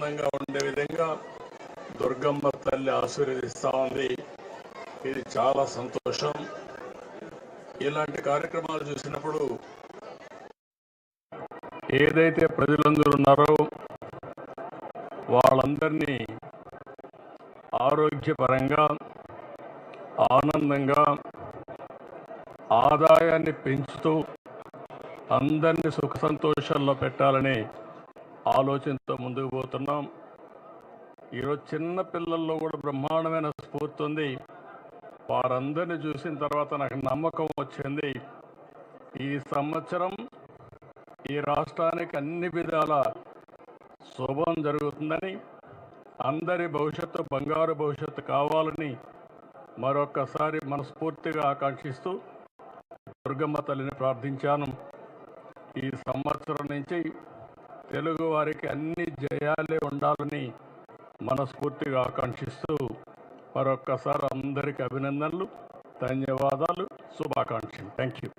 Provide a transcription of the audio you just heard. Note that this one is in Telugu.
ఆనందంగా ఉండే విధంగా దుర్గమ్మ తల్లి ఆశీర్వదిస్తూ ఉంది. ఇది చాలా సంతోషం. ఇలాంటి కార్యక్రమాలు చూసినప్పుడు ఏదైతే ప్రజలందరూ ఉన్నారో వాళ్ళందరినీ ఆరోగ్యపరంగా, ఆనందంగా, ఆదాయాన్ని పెంచుతూ అందరినీ సుఖ సంతోషాల్లో పెట్టాలనే ఆలోచనతో ముందుకు పోతున్నాం. ఈరోజు చిన్న పిల్లల్లో కూడా బ్రహ్మాండమైన స్ఫూర్తి ఉంది. వారందరినీ చూసిన తర్వాత నాకు నమ్మకం వచ్చింది, ఈ సంవత్సరం ఈ రాష్ట్రానికి అన్ని విధాల శుభం జరుగుతుందని, అందరి భవిష్యత్తు బంగారు భవిష్యత్తు కావాలని మరొక్కసారి మనస్ఫూర్తిగా ఆకాంక్షిస్తూ దుర్గమ్మ తల్లిని ప్రార్థించాను. ఈ సంవత్సరం నుంచి తెలుగు వారికి అన్ని జయాలే ఉండాలని మనస్ఫూర్తిగా ఆకాంక్షిస్తూ మరొక్కసారి అందరికీ అభినందనలు, ధన్యవాదాలు, శుభాకాంక్షలు. Thank you.